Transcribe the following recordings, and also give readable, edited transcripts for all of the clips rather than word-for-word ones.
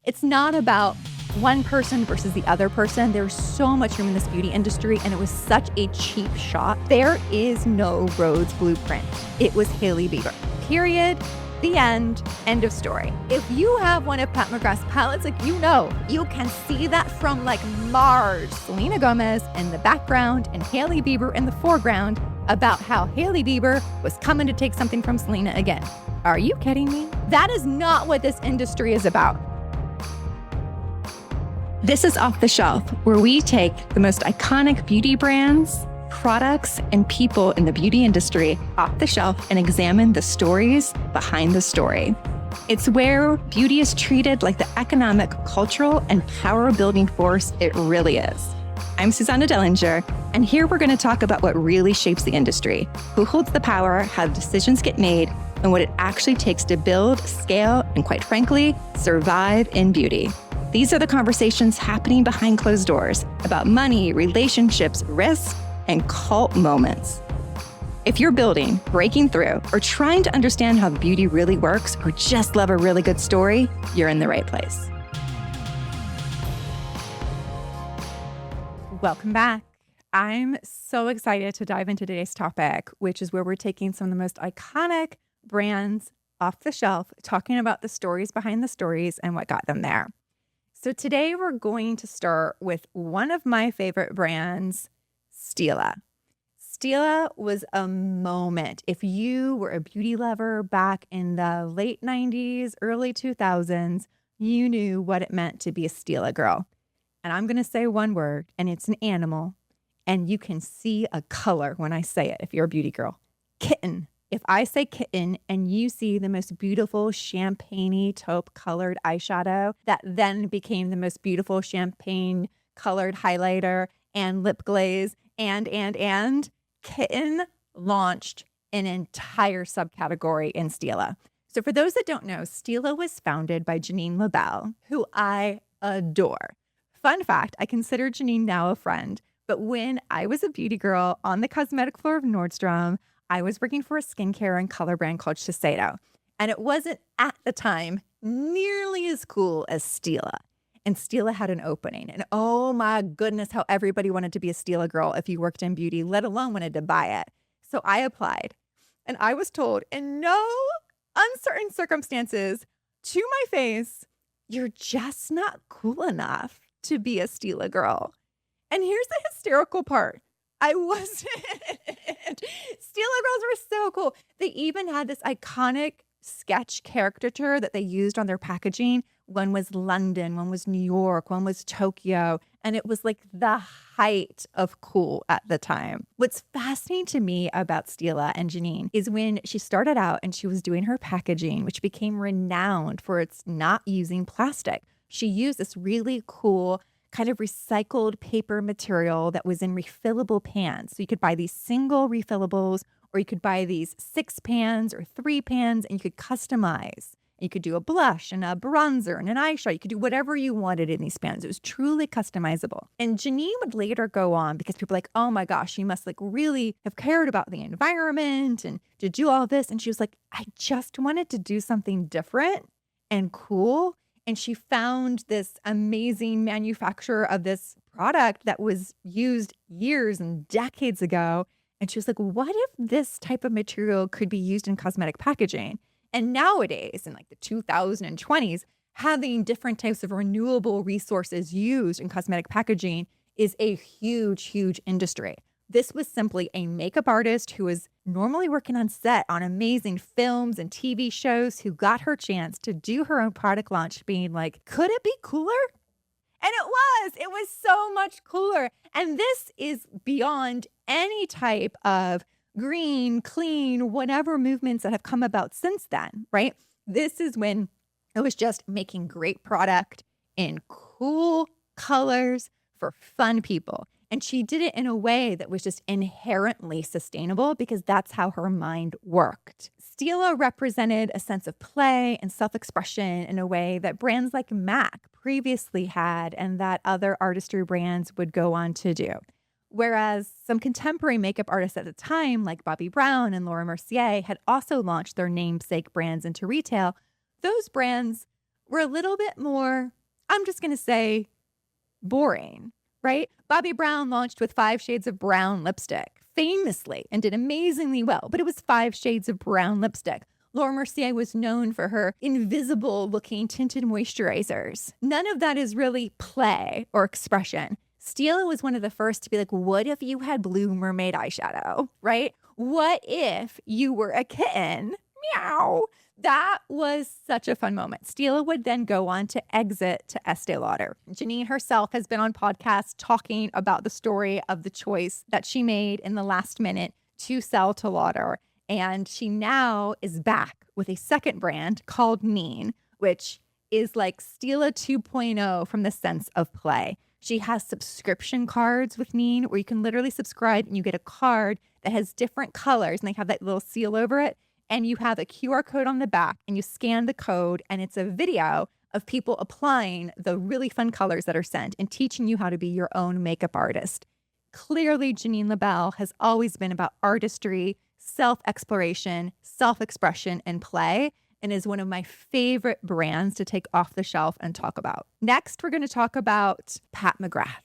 It's not about one person versus the other person. There's so much room in this beauty industry, and it was such a cheap shot. There is no Rhodes Blueprint. It was Hailey Bieber. Period. The end. End of story. If you have one of Pat McGrath's palettes, you can see that from Mars. Selena Gomez in the background and Hailey Bieber in the foreground, about how Hailey Bieber was coming to take something from Selena again. Are you kidding me? That is not what this industry is about. This is Off the Shelf, where we take the most iconic beauty brands, products, and people in the beauty industry off the shelf and examine the stories behind the story. It's where beauty is treated like the economic, cultural, and power-building force it really is. I'm Susannah Dellinger, and here we're going to talk about what really shapes the industry, who holds the power, how decisions get made, and what it actually takes to build, scale, and quite frankly, survive in beauty. These are the conversations happening behind closed doors about money, relationships, risks, and cult moments. If you're building, breaking through, or trying to understand how beauty really works, or just love a really good story, you're in the right place. Welcome back. I'm so excited to dive into today's topic, which is where we're taking some of the most iconic brands off the shelf, talking about the stories behind the stories and what got them there. So today we're going to start with one of my favorite brands, Stila. Stila was a moment. If you were a beauty lover back in the late 90s, early 2000s, you knew what it meant to be a Stila girl. And I'm going to say one word, and it's an animal, and you can see a color when I say it if you're a beauty girl. Kitten. If I say Kitten and you see the most beautiful champagne-y taupe colored eyeshadow that then became the most beautiful champagne colored highlighter and lip glaze and Kitten launched an entire subcategory in Stila. So for those that don't know, Stila was founded by Janine LaBelle, who I adore. Fun fact, I consider Janine now a friend, but when I was a beauty girl on the cosmetic floor of Nordstrom, I was working for a skincare and color brand called Shiseido, and it wasn't at the time nearly as cool as Stila. And Stila had an opening, and oh my goodness, how everybody wanted to be a Stila girl if you worked in beauty, let alone wanted to buy it. So I applied, and I was told in no uncertain circumstances to my face, you're just not cool enough to be a Stila girl. And here's the hysterical part. I wasn't. Stila girls were so cool. They even had this iconic sketch caricature that they used on their packaging. One was London, one was New York, one was Tokyo. And it was like the height of cool at the time. What's fascinating to me about Stila and Janine is when she started out and she was doing her packaging, which became renowned for its not using plastic. She used this really cool kind of recycled paper material that was in refillable pans. So you could buy these single refillables, or you could buy these 6 pans or 3 pans, and you could customize. You could do a blush and a bronzer and an eyeshadow. You could do whatever you wanted in these pans. It was truly customizable. And Janine would later go on, because people were like, oh my gosh, you must really have cared about the environment and to do all this. And she was like, I just wanted to do something different and cool. And she found this amazing manufacturer of this product that was used years and decades ago. And she was like, what if this type of material could be used in cosmetic packaging? And nowadays, in the 2020s, having different types of renewable resources used in cosmetic packaging is a huge, huge industry. This was simply a makeup artist who was normally working on set on amazing films and TV shows, who got her chance to do her own product launch, being like, could it be cooler? And it was so much cooler. And this is beyond any type of green, clean, whatever movements that have come about since then, right? This is when it was just making great product in cool colors for fun people. And she did it in a way that was just inherently sustainable, because that's how her mind worked. Stila represented a sense of play and self-expression in a way that brands like MAC previously had, and that other artistry brands would go on to do. Whereas some contemporary makeup artists at the time, like Bobbi Brown and Laura Mercier, had also launched their namesake brands into retail, those brands were a little bit more I'm just going to say boring, right? Bobbi Brown launched with 5 shades of brown lipstick famously and did amazingly well, but it was 5 shades of brown lipstick. Laura Mercier was known for her invisible looking tinted moisturizers. None of that is really play or expression. Stila was one of the first to be like, what if you had blue mermaid eyeshadow, right? What if you were a kitten? Meow. That was such a fun moment. Stila would then go on to exit to Estee Lauder. Janine herself has been on podcasts talking about the story of the choice that she made in the last minute to sell to Lauder. And she now is back with a second brand called Neen, which is like Stila 2.0 from the sense of play. She has subscription cards with Neen where you can literally subscribe and you get a card that has different colors and they have that little seal over it. And you have a QR code on the back and you scan the code and it's a video of people applying the really fun colors that are sent and teaching you how to be your own makeup artist. Clearly, Janine LaBelle has always been about artistry, self-exploration, self-expression, and play, and is one of my favorite brands to take off the shelf and talk about. Next, we're going to talk about Pat McGrath.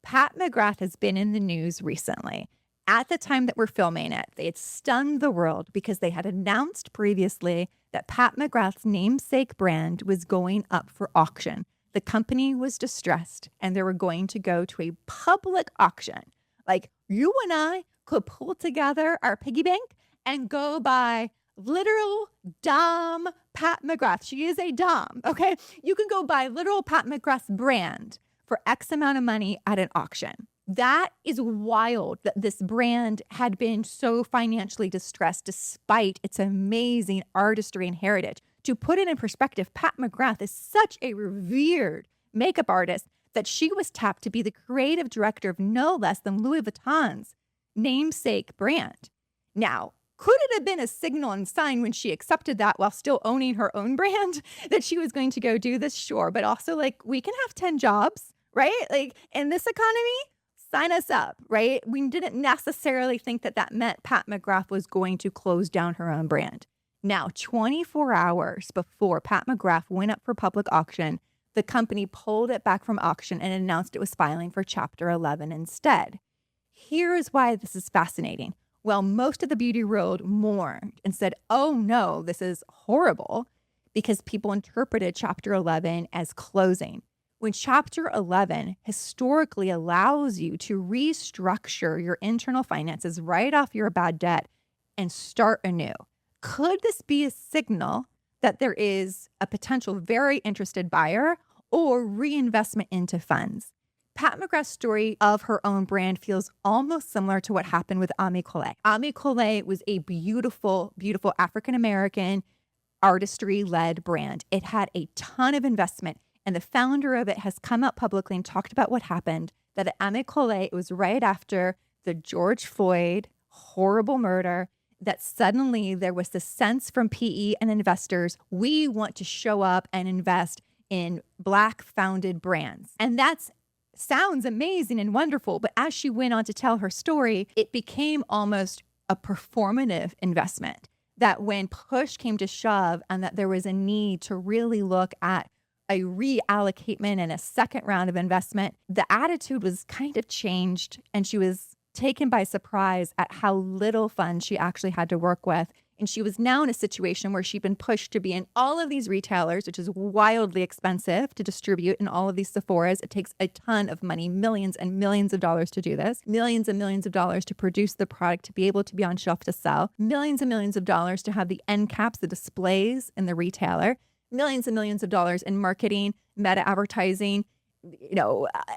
Pat McGrath has been in the news recently. At the time that we're filming it, they had stunned the world because they had announced previously that Pat McGrath's namesake brand was going up for auction. The company was distressed and they were going to go to a public auction. Like you and I could pull together our piggy bank and go buy literal Dom Pat McGrath. She is a Dom, okay? You can go buy literal Pat McGrath's brand for X amount of money at an auction. That is wild that this brand had been so financially distressed despite its amazing artistry and heritage. To put it in perspective, Pat McGrath is such a revered makeup artist that she was tapped to be the creative director of no less than Louis Vuitton's namesake brand. Now, could it have been a signal and sign when she accepted that while still owning her own brand that she was going to go do this? Sure. But also like we can have 10 jobs, right? Like in this economy, sign us up, right? We didn't necessarily think that that meant Pat McGrath was going to close down her own brand. Now, 24 hours before Pat McGrath went up for public auction, the company pulled it back from auction and announced it was filing for Chapter 11 instead. Here's why this is fascinating. Well, most of the beauty world mourned and said, oh no, this is horrible, because people interpreted Chapter 11 as closing. When Chapter 11 historically allows you to restructure your internal finances, write off your bad debt, and start anew. Could this be a signal that there is a potential very interested buyer or reinvestment into funds? Pat McGrath's story of her own brand feels almost similar to what happened with Ami Kolé. Ami Kolé was a beautiful, beautiful African-American artistry-led brand. It had a ton of investment. And the founder of it has come out publicly and talked about what happened, that at Ami Kolé, it was right after the George Floyd horrible murder, that suddenly there was this sense from PE and investors, we want to show up and invest in Black founded brands. And that sounds amazing and wonderful. But as she went on to tell her story, it became almost a performative investment, that when push came to shove and that there was a need to really look at a reallocament and a second round of investment, the attitude was kind of changed and she was taken by surprise at how little funds she actually had to work with. And she was now in a situation where she'd been pushed to be in all of these retailers, which is wildly expensive to distribute in all of these Sephoras. It takes a ton of money, millions and millions of dollars to do this, millions and millions of dollars to produce the product, to be able to be on shelf to sell, millions and millions of dollars to have the end caps, the displays in the retailer, millions and millions of dollars in marketing, meta advertising,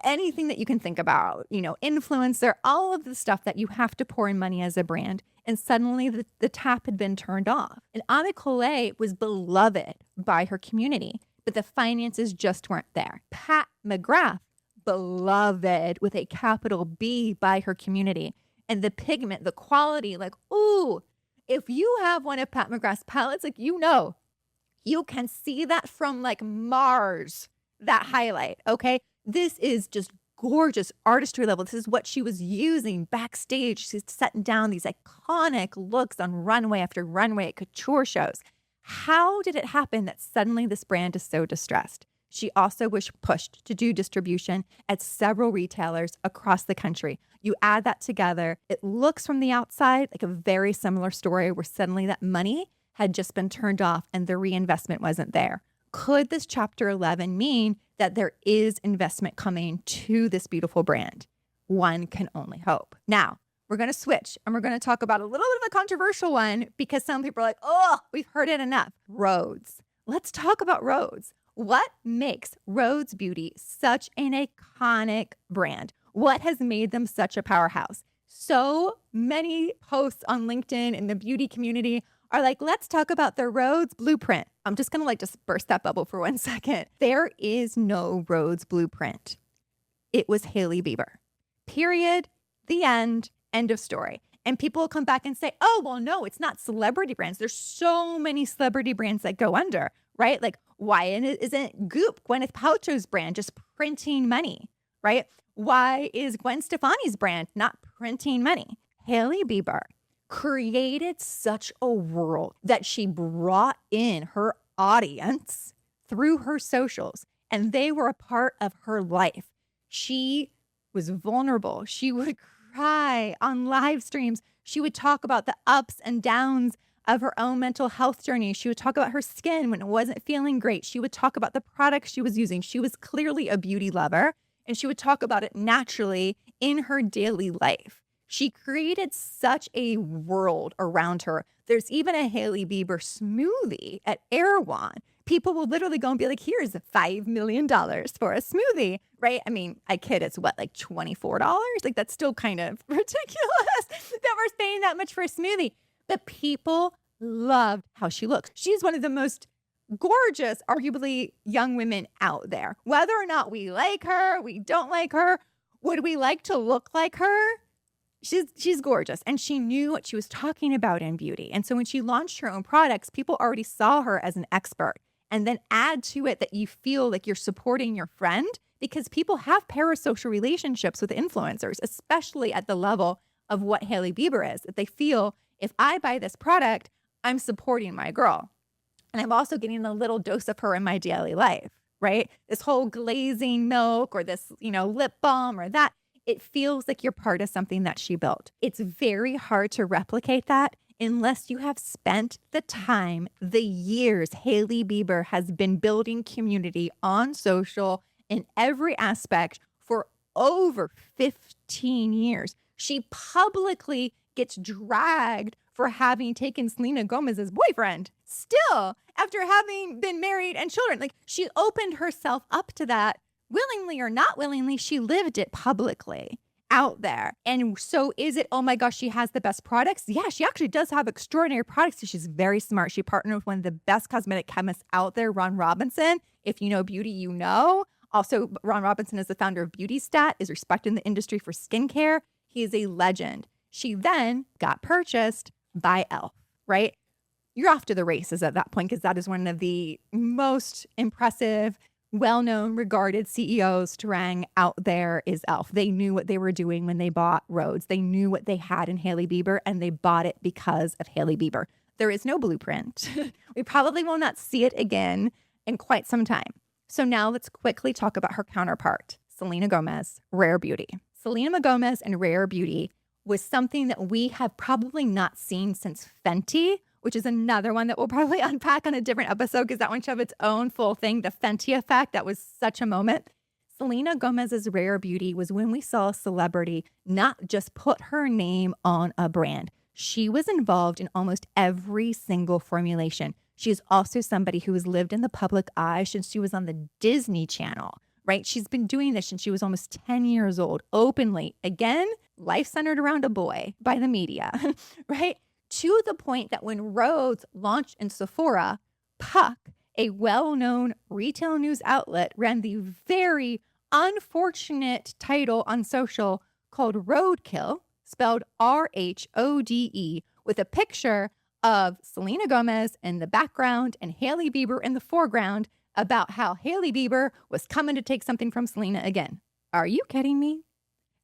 anything that you can think about, influencer, all of the stuff that you have to pour in money as a brand. And suddenly the tap had been turned off. And Ami Kolé was beloved by her community, but the finances just weren't there. Pat McGrath, beloved with a capital B by her community. And the pigment, the quality, like, ooh, if you have one of Pat McGrath's palettes, like, you can see that from like Mars, that highlight, okay? This is just gorgeous artistry level. This is what she was using backstage. She's setting down these iconic looks on runway after runway at couture shows. How did it happen that suddenly this brand is so distressed? She also was pushed to do distribution at several retailers across the country. You add that together, it looks from the outside like a very similar story where suddenly that money had just been turned off and the reinvestment wasn't there. Could this chapter 11 mean that there is investment coming to this beautiful brand? One can only hope. Now, we're going to switch and we're going to talk about a little bit of a controversial one because some people are like, oh, we've heard it enough. Rhodes. Let's talk about Rhodes. What makes Rhodes Beauty such an iconic brand? What has made them such a powerhouse? So many posts on LinkedIn in the beauty community are like, let's talk about the Rhodes Blueprint. I'm just going to just burst that bubble for 1 second. There is no Rhodes Blueprint. It was Hailey Bieber. Period. The end. End of story. And people will come back and say, oh, well, no, it's not celebrity brands. There's so many celebrity brands that go under, right? Like, why isn't Goop, Gwyneth Paltrow's brand, just printing money, right? Why is Gwen Stefani's brand not printing money? Hailey Bieber created such a world that she brought in her audience through her socials, and they were a part of her life. She was vulnerable. She would cry on live streams. She would talk about the ups and downs of her own mental health journey. She would talk about her skin when it wasn't feeling great. She would talk about the products she was using. She was clearly a beauty lover, and she would talk about it naturally in her daily life. She created such a world around her. There's even a Hailey Bieber smoothie at Erewhon. People will literally go and be like, here's $5 million for a smoothie, right? I mean, I kid, it's what, like $24? Like, that's still kind of ridiculous that we're paying that much for a smoothie. But people loved how she looks. She's one of the most gorgeous, arguably, young women out there. Whether or not we like her, we don't like her, would we like to look like her? She's gorgeous, and she knew what she was talking about in beauty. And so when she launched her own products, people already saw her as an expert. And then add to it that you feel like you're supporting your friend, because people have parasocial relationships with influencers, especially at the level of what Hailey Bieber is. That they feel, if I buy this product, I'm supporting my girl. And I'm also getting a little dose of her in my daily life, right? This whole glazing milk or this, lip balm or that. It feels like you're part of something that she built. It's very hard to replicate that unless you have spent the time, the years Hailey Bieber has been building community on social in every aspect for over 15 years. She publicly gets dragged for having taken Selena Gomez's boyfriend. Still, after having been married and children, like, she opened herself up to that. Willingly or not willingly, she lived it publicly out there. And so is it, oh my gosh, she has the best products? Yeah, she actually does have extraordinary products. She's very smart. She partnered with one of the best cosmetic chemists out there, Ron Robinson. If you know beauty, you know. Also, Ron Robinson is the founder of Beauty Stat, is respected in the industry for skincare. He is a legend. She then got purchased by e.l.f., right? You're off to the races at that point, because that is one of the most impressive, well-known, regarded CEOs strang out there is e.l.f. They knew what they were doing when they bought Rhodes. They knew what they had in Hailey Bieber, and they bought it because of Hailey Bieber. There is no blueprint. We probably will not see it again in quite some time. So now let's quickly talk about her counterpart, Selena Gomez, Rare Beauty. Selena Gomez and Rare Beauty was something that we have probably not seen since Fenty, which is another one that we'll probably unpack on a different episode, because that one should have its own full thing, the Fenty effect. That was such a moment. Selena Gomez's Rare Beauty was when we saw a celebrity not just put her name on a brand. She was involved in almost every single formulation. She is also somebody who has lived in the public eye since she was on the Disney Channel, right? She's been doing this since she was almost 10 years old, openly. Again, life centered around a boy by the media, right? To the point that when Rhodes launched in Sephora, Puck, a well-known retail news outlet, ran the very unfortunate title on social called Roadkill, spelled R-H-O-D-E, with a picture of Selena Gomez in the background and Hailey Bieber in the foreground, about how Hailey Bieber was coming to take something from Selena again. Are you kidding me?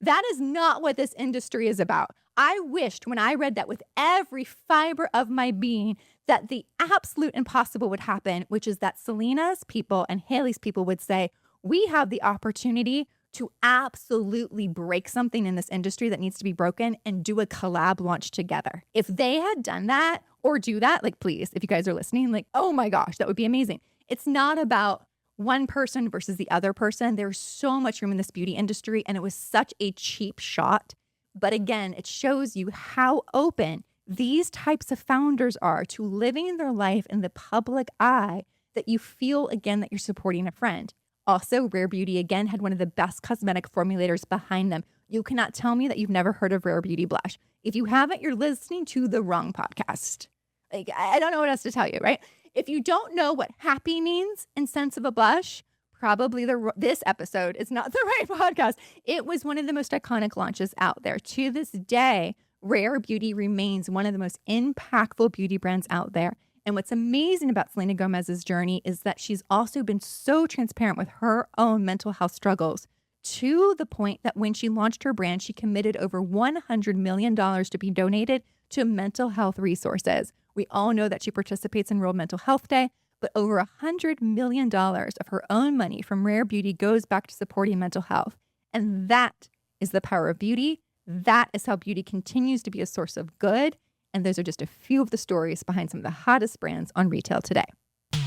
That is not what this industry is about. I wished when I read that with every fiber of my being that the absolute impossible would happen, which is that Selena's people and Hailey's people would say, we have the opportunity to absolutely break something in this industry that needs to be broken and do a collab launch together. If they had done that or do that, like, please, if you guys are listening, like, oh my gosh, that would be amazing. It's not about one person versus the other person. There's so much room in this beauty industry, and it was such a cheap shot. But again, it shows you how open these types of founders are to living their life in the public eye, that you feel, again, that you're supporting a friend. Also, Rare Beauty, again, had one of the best cosmetic formulators behind them. You cannot tell me that you've never heard of Rare Beauty Blush. If you haven't, you're listening to the wrong podcast. Like, I don't know what else to tell you, right? If you don't know what happy means in sense of a blush, probably this episode is not the right podcast. It was one of the most iconic launches out there. To this day, Rare Beauty remains one of the most impactful beauty brands out there. And what's amazing about Selena Gomez's journey is that she's also been so transparent with her own mental health struggles, to the point that when she launched her brand, she committed over $100 million to be donated to mental health resources. We all know that she participates in World Mental Health Day, but over $100 million of her own money from Rare Beauty goes back to supporting mental health. And that is the power of beauty. That is how beauty continues to be a source of good. And those are just a few of the stories behind some of the hottest brands on retail today.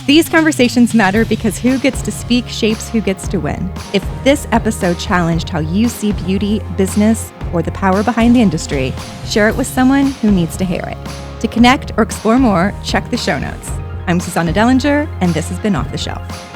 These conversations matter because who gets to speak shapes who gets to win. If this episode challenged how you see beauty, business, or the power behind the industry, share it with someone who needs to hear it. To connect or explore more, check the show notes. I'm Susannah Dellinger, and this has been Off the Shelf.